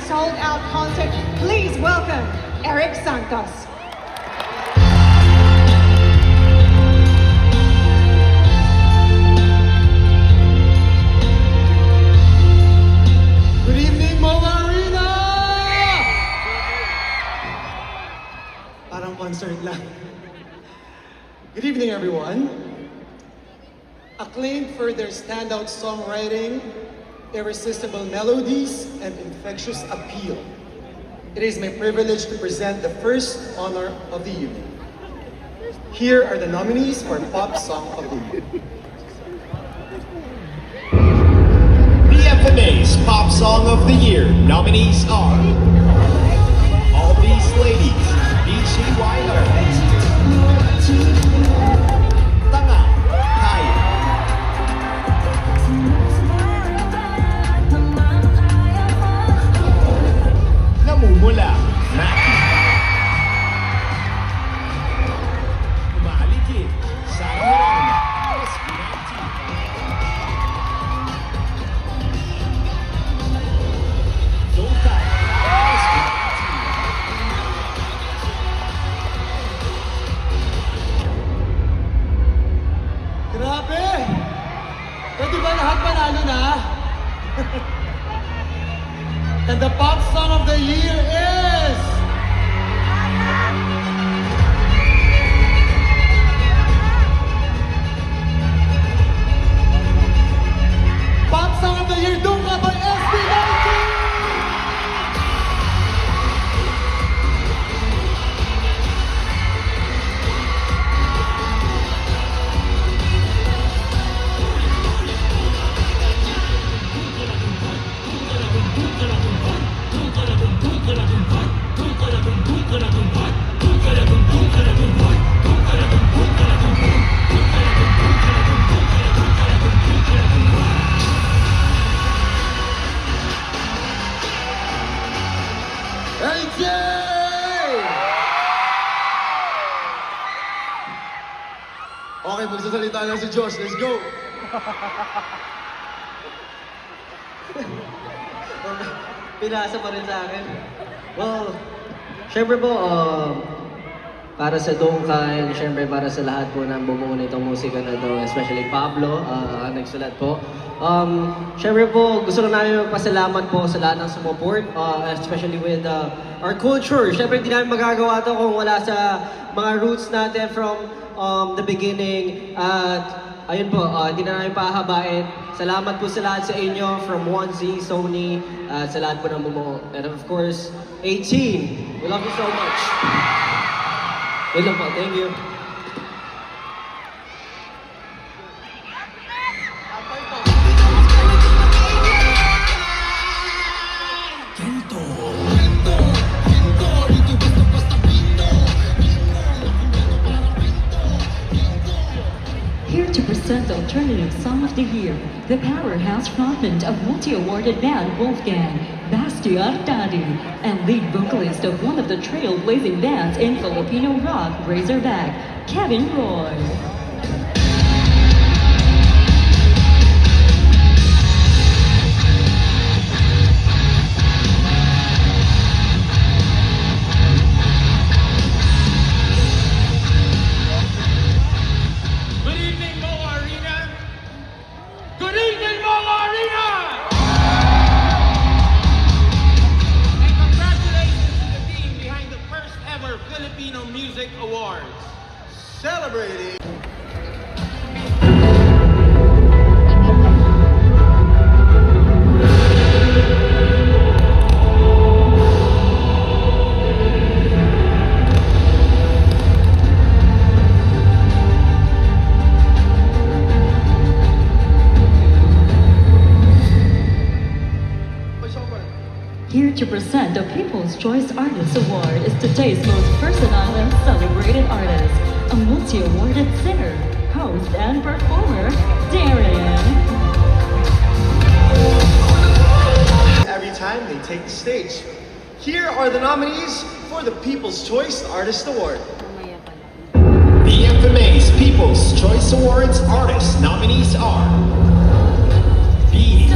sold-out concert. Please welcome Eric Santos. Good evening, Moga Arena! Parang concert lang. Good evening, everyone. Acclaimed for their standout songwriting, irresistible melodies, and infectious appeal, it is my privilege to present the first honor of the evening. Here are the nominees for Pop Song of the Year. BFMA's Pop Song of the Year nominees are All These Ladies, Beachy Wilder, Tanga, Kaya, Namumula, Maki, Umalikid, Sara Miranda, SB19, Zoltan, SB19, Grabe! Pwede ba lahat panalo na? And the Pop Song of the Year is... Pop Song of the Year, Dunga by SB19! AJ! Okay, magsasalita na si Josh. Let's go! Pinasa pa rin sa akin. Well, syempre po, para sa Dongka and syempre para sa lahat po ng bumuo nitong musika na to, especially Pablo, ang nagsulat po. Syempre po, gusto na namin magpasalamat po sa lahat ng sumuport, especially with our culture. Syempre, hindi namin magagawa to kung wala sa mga roots natin from the beginning. At ayun po, hindi na namin pahabain. Salamat po sa lahat sa inyo, from 1Z, Sony, sa lahat po ng bumuo. And of course, 18, we love you so much. Yun lang po, thank you. Here to present the Alternative Song of the Year, the powerhouse frontman of multi-awarded band Wolfgang, Basti Artadi, and lead vocalist of one of the trailblazing bands in Filipino rock, Razorback, Kevin Roy. Good evening, Moga Arena! Good evening, Moga Arena! And congratulations to the team behind the first ever Filipino Music Awards. Celebrating. Here to present the People's Choice Artist Award is today's most versatile and celebrated artist, a multi-awarded singer, host, and performer, Darren. Every time they take the stage. Here are the nominees for the People's Choice Artist Award. The BFMA's People's Choice Awards artist nominees are Beanie,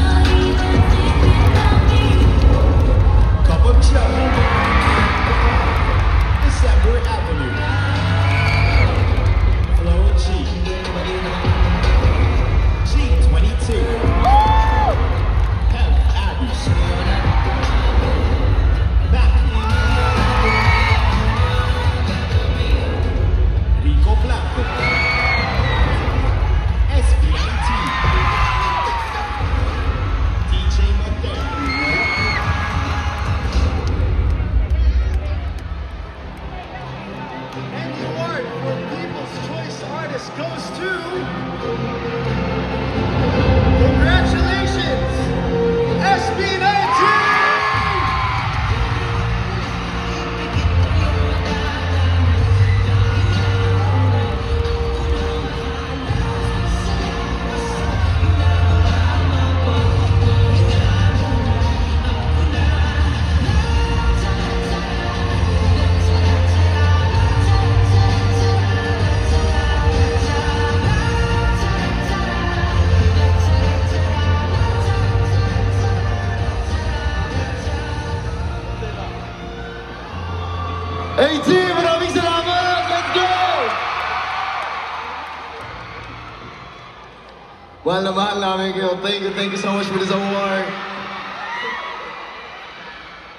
Mahal na mahal namin kayo. Thank you so much for this award.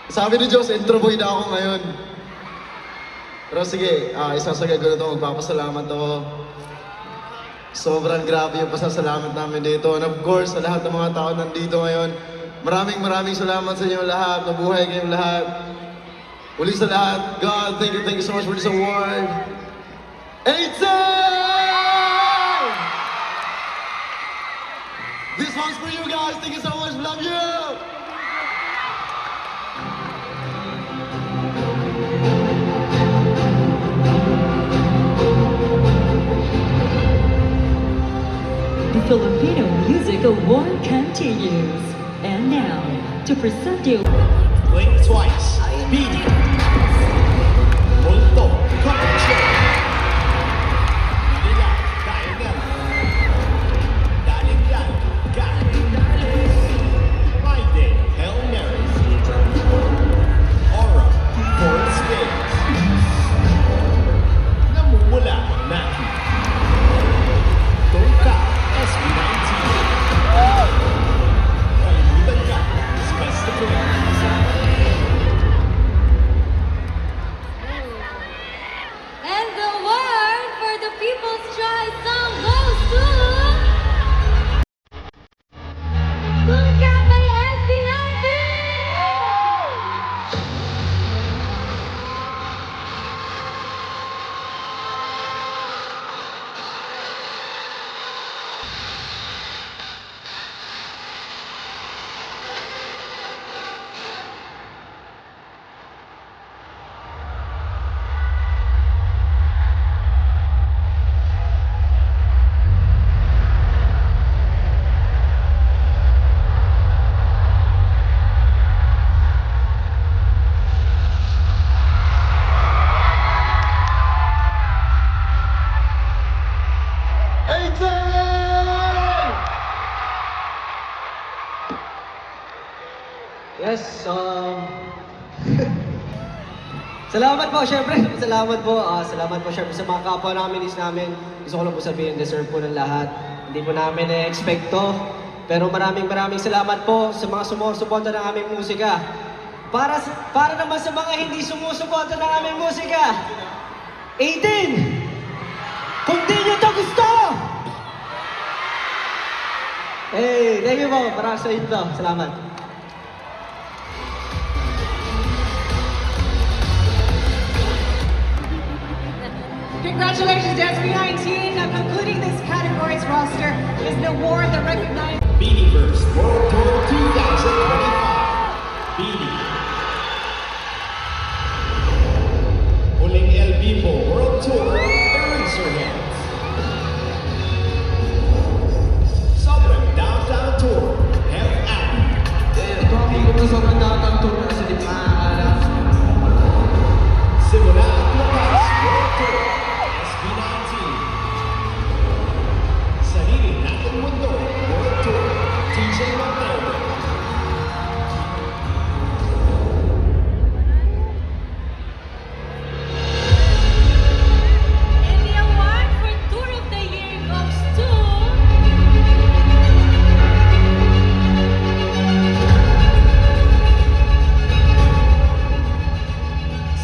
Sabi ni Diyos, intro boy na ako ngayon. Pero sige, isasagay ko na ito, magpapasalamat ako. Sobrang grabe yung pasasalamat namin dito. And of course, sa lahat ng mga tao nandito ngayon, maraming salamat sa inyo lahat. Mabuhay kayong lahat. Uli sa lahat, God, thank you so much for this award. 18! This one's for you guys. Thank you so much. Love you. The Filipino Music Award continues. And now, to present you. Blink twice. Beat. Multo. Control. Manila. Diagonal. Dalingan. Gap. Friday. Hail Mary. Aura. Fourth stage. Namumula. Naki. Tongka. SB19. Kalimutan ka. Discuss the correct. And the award for the People's Choice Song goes to... Tungka by SB19! Yes, salamat po, syempre. Salamat po. Salamat po, syempre, sa mga kapwa nominees namin. Gusto ko lang po sabihin, deserve po ng lahat. Hindi po namin na-expect to. Pero maraming salamat po sa mga sumusuporta ng aming musika. Para naman sa mga hindi sumusuporta ng aming musika. 18! Kung di nyo to gusto! Hey, thank you po. Para sa inyo to. Salamat. Congratulations to SB19. Concluding this category's roster is an award that recognizes Beanieverse World Tour 2025. Beanie. Huling El Vivo World Tour Eraserheads. Sobrang Downtown Tour F. Abby. Ito ang ikot na sobrang downtown tour kasi di pa nakakaalam. Simula at Labas World Tour SB19. Sarili Nating Mundo World Tour TJ Montero. And the award for Tour of the Year goes to...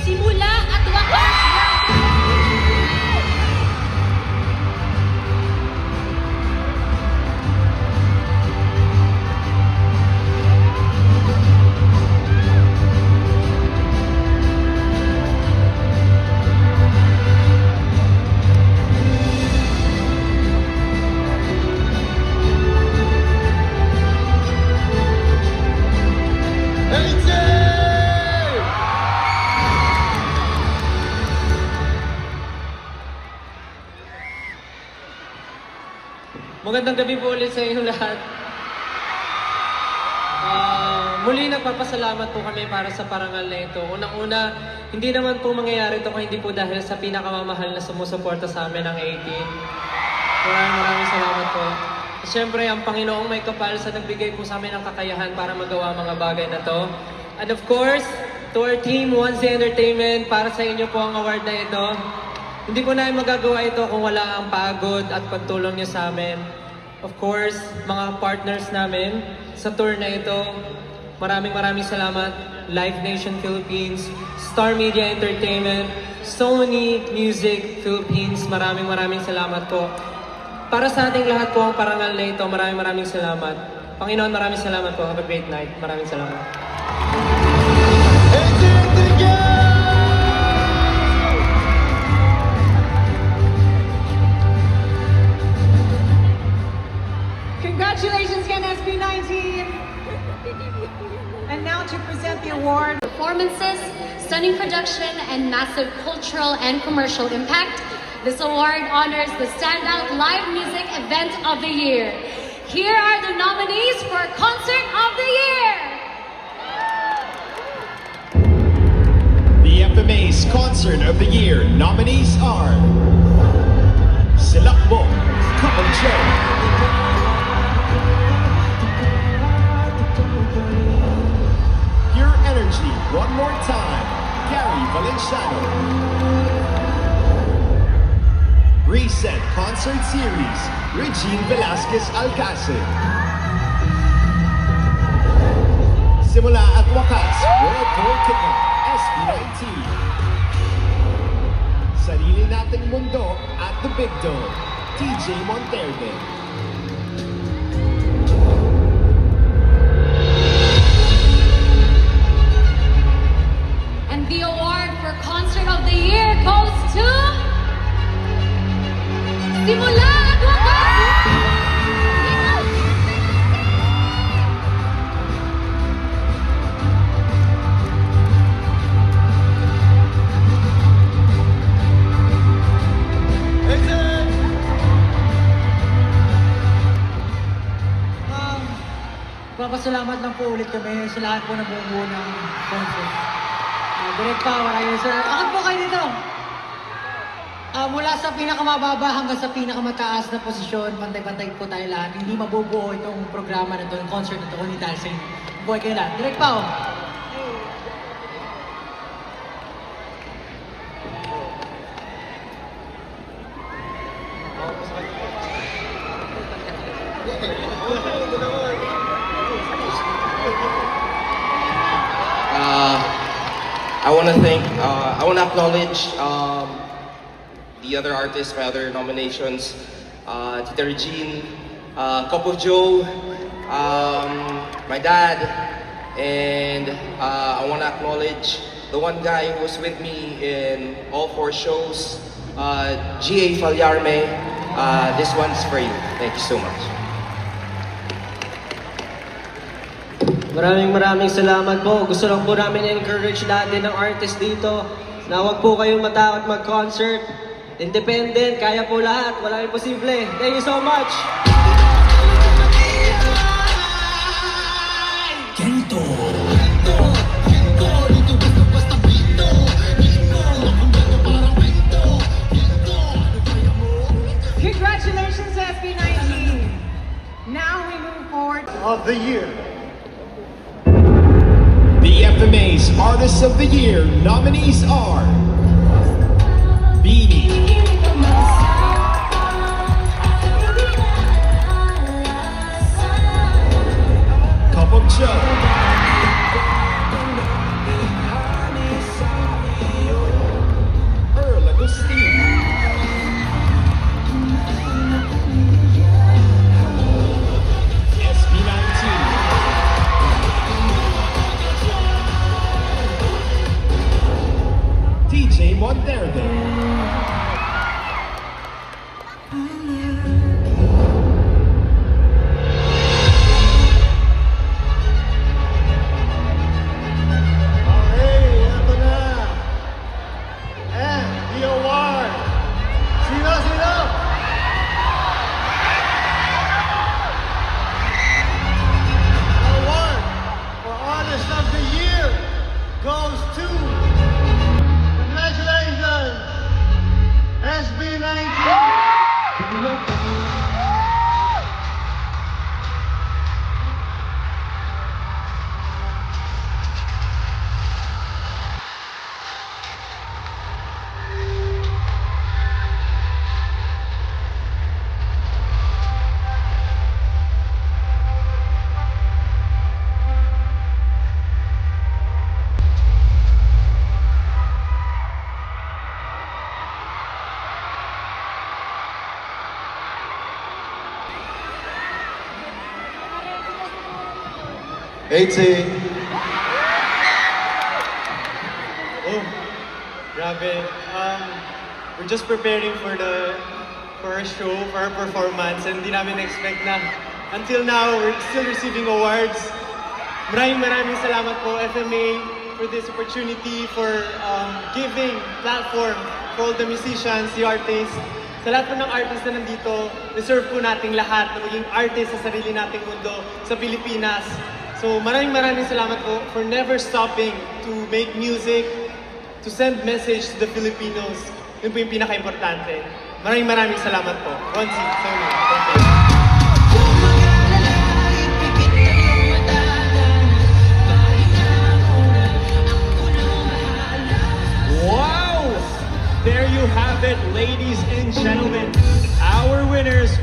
Simula at Wakas. Magandang gabi po ulit sa inyo lahat. Muli nagpapasalamat po kami para sa parangal na ito. Unang-una, hindi naman po mangyayari ito kung hindi po dahil sa pinakamamahal na sumusuporta sa amin ng 18. Maraming salamat po. Siyempre, ang Panginoong may kapal sa nagbigay po sa amin ng kakayahan para magawa mga bagay na to. And of course, to our team, Once Entertainment, para sa inyo po ang award na ito. Hindi po namin magagawa ito kung wala ang pagod at pagtulong niyo sa amin. Of course, mga partners namin sa tour na ito. Maraming salamat. Live Nation Philippines, Star Media Entertainment, Sony Music Philippines. Maraming salamat po. Para sa ating lahat po ang parangal na ito, maraming salamat. Panginoon, maraming salamat po. Have a great night. Maraming salamat. Congratulations again, SB19. And now to present the award. Performances, stunning production, and massive cultural and commercial impact, this award honors the Standout Live Music Event of the Year. Here are the nominees for Concert of the Year. The FMA's Concert of the Year nominees are Silakbo, Cup of Joe, Pure Energy, One More Time, Gary Valenciano, Reset Concert Series, Regine Velasquez Alcacid, Simula at Wakas, World Tour Kickoff, SB19, Sarili Nating Mundo at the Big Dome, TJ Monterde. And the award for Concert of the Year goes to Simula at Wakas! Papasalamat lang po ulit kami sa lahat po na bumubuo ng concert. Direct Power, ayun sa... Akit po kayo dito! Mula sa pinakamababa hanggang sa pinakamataas na posisyon, pantay-pantay po tayo lahat. Hindi mabubuo itong programa na ito, yung concert na ito, kundi dahil sa inyo. Buhay kayo lahat. Direct Power! I want to acknowledge the other artists, my other nominations, Tita Regine, Cup of Joe, my dad, and I want to acknowledge the one guy who was with me in all 4 shows, G.A. Falyarme. This one's for you. Thank you so much. Maraming salamat po. Gusto lang po namin encourage lahat din ng artist dito na huwag po kayong matakot mag-concert. Independent, kaya po lahat. Walang imposible. Thank you so much! Congratulations, SB19. Now we move forward. Of the year. The FMA's Artists of the Year nominees are Beanie, Cup of Joe, Earl Agustin, SB19, TJ Monterde, 80. Oh, grabe. We're just preparing for our show, for our performance, and hindi namin expect na until now, we're still receiving awards. Maraming salamat po, FMA, for this opportunity, for giving platform for all the musicians, the artists. Sa lahat po ng artists na nandito, deserve po nating lahat na maging artist sa sarili nating mundo, sa Pilipinas. So maraming salamat po for never stopping to make music, to send message to the Filipinos. Yun po yung pinaka-importante. Maraming salamat po. Ronzi, Sony, thank you.